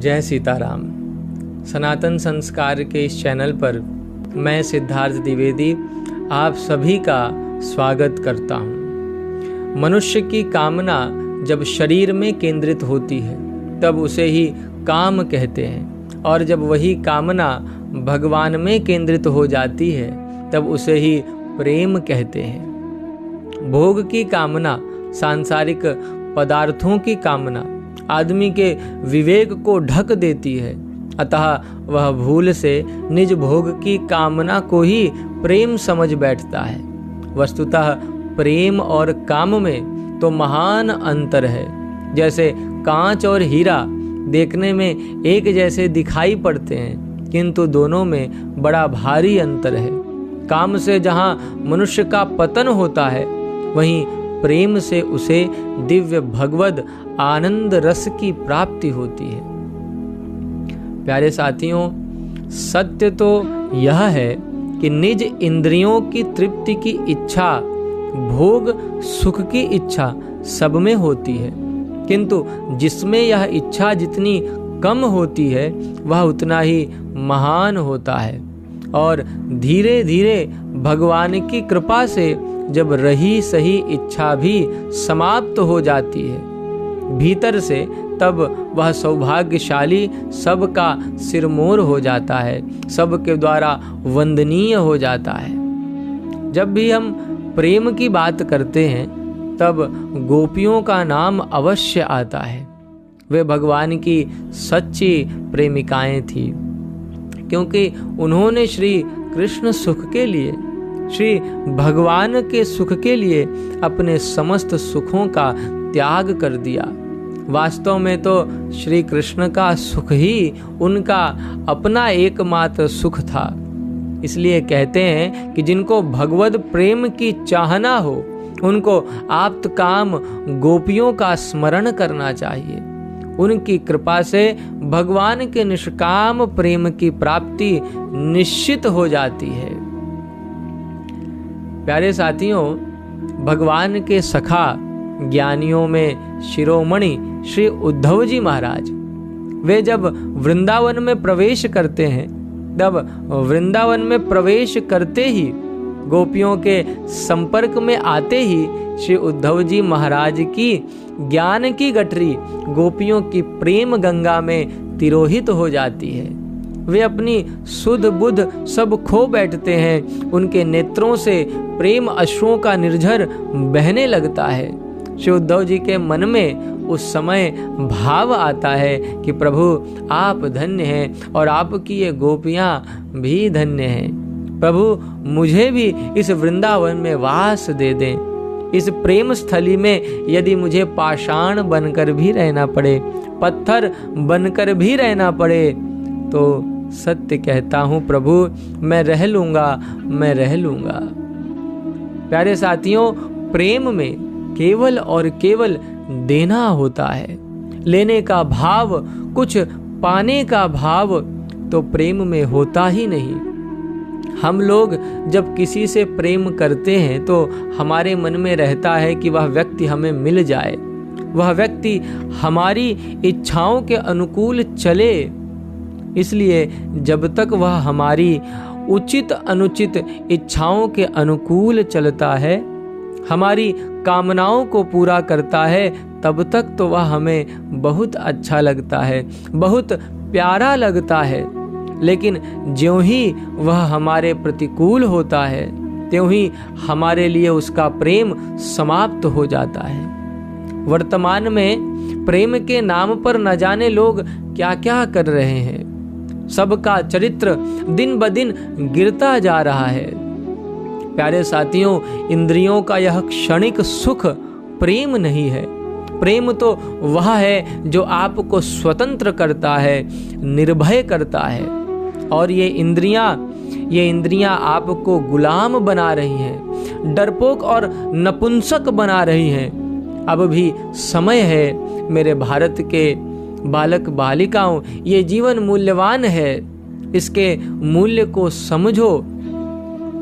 जय सीताराम। सनातन संस्कार के इस चैनल पर मैं सिद्धार्थ द्विवेदी आप सभी का स्वागत करता हूँ। मनुष्य की कामना जब शरीर में केंद्रित होती है तब उसे ही काम कहते हैं, और जब वही कामना भगवान में केंद्रित हो जाती है तब उसे ही प्रेम कहते हैं। भोग की कामना, सांसारिक पदार्थों की कामना आदमी के विवेक को ढक देती है, अतः वह भूल से निज भोग की कामना को ही प्रेम समझ बैठता है। वस्तुतः प्रेम और काम में तो महान अंतर है। जैसे कांच और हीरा देखने में एक जैसे दिखाई पड़ते हैं, किंतु दोनों में बड़ा भारी अंतर है। काम से जहाँ मनुष्य का पतन होता है, वहीं प्रेम से उसे दिव्य भगवद आनंद रस की प्राप्ति होती है। प्यारे साथियों, सत्य तो यह है कि निज इंद्रियों की तृप्ति की इच्छा, भोग सुख की इच्छा सब में होती है, किंतु जिसमें यह इच्छा जितनी कम होती है वह उतना ही महान होता है। और धीरे धीरे भगवान की कृपा से जब रही सही इच्छा भी समाप्त हो जाती है भीतर से, तब वह सौभाग्यशाली सबका सिरमौर हो जाता है, सबके द्वारा वंदनीय हो जाता है। जब भी हम प्रेम की बात करते हैं तब गोपियों का नाम अवश्य आता है। वे भगवान की सच्ची प्रेमिकाएं थीं, क्योंकि उन्होंने श्री कृष्ण सुख के लिए, श्री भगवान के सुख के लिए अपने समस्त सुखों का त्याग कर दिया। वास्तव में तो श्री कृष्ण का सुख ही उनका अपना एकमात्र सुख था। इसलिए कहते हैं कि जिनको भगवद प्रेम की चाहना हो उनको आप्त काम गोपियों का स्मरण करना चाहिए। उनकी कृपा से भगवान के निष्काम प्रेम की प्राप्ति निश्चित हो जाती है। प्यारे साथियों, भगवान के सखा ज्ञानियों में शिरोमणि श्री उद्धव जी महाराज, वे जब वृंदावन में प्रवेश करते हैं तब वृंदावन में प्रवेश करते ही, गोपियों के संपर्क में आते ही श्री उद्धव जी महाराज की ज्ञान की गठरी गोपियों की प्रेम गंगा में तिरोहित हो जाती है। वे अपनी सुध बुध सब खो बैठते हैं। उनके नेत्रों से प्रेम अश्रुओं का निर्झर बहने लगता है। श्री उद्धव जी के मन में उस समय भाव आता है कि प्रभु आप धन्य हैं और आपकी ये गोपियां भी धन्य हैं। प्रभु मुझे भी इस वृंदावन में वास दे दें। इस प्रेम स्थली में यदि मुझे पाषाण बनकर भी रहना पड़े, पत्थर बनकर भी रहना पड़े, तो सत्य कहता हूँ प्रभु मैं रह लूँगा, मैं रह लूँगा। प्यारे साथियों, प्रेम में केवल और केवल देना होता है। लेने का भाव, कुछ पाने का भाव तो प्रेम में होता ही नहीं। हम लोग जब किसी से प्रेम करते हैं तो हमारे मन में रहता है कि वह व्यक्ति हमें मिल जाए, वह व्यक्ति हमारी इच्छाओं के अनुकूल चले। इसलिए जब तक वह हमारी उचित अनुचित इच्छाओं के अनुकूल चलता है, हमारी कामनाओं को पूरा करता है, तब तक तो वह हमें बहुत अच्छा लगता है, बहुत प्यारा लगता है। लेकिन ज्यों ही वह हमारे प्रतिकूल होता है, त्यों ही हमारे लिए उसका प्रेम समाप्त हो जाता है। वर्तमान में प्रेम के नाम पर न जाने लोग क्या क्या कर रहे हैं। सबका चरित्र दिन ब दिन गिरता जा रहा है। प्यारे साथियों, इंद्रियों का यह क्षणिक सुख प्रेम नहीं है। प्रेम तो वह है जो आपको स्वतंत्र करता है, निर्भय करता है। और ये इंद्रियां आपको गुलाम बना रही हैं, डरपोक और नपुंसक बना रही हैं। अब भी समय है मेरे भारत के बालक बालिकाओं, ये जीवन मूल्यवान है, इसके मूल्य को समझो।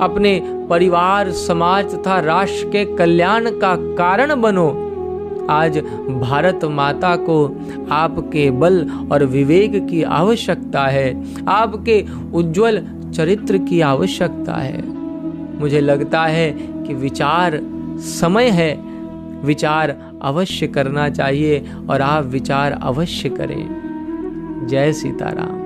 अपने परिवार, समाज तथा राष्ट्र के कल्याण का कारण बनो। आज भारत माता को आपके बल और विवेक की आवश्यकता है, आपके उज्जवल चरित्र की आवश्यकता है। मुझे लगता है कि विचार समय है, विचार अवश्य करना चाहिए और आप विचार अवश्य करें। जय सीताराम।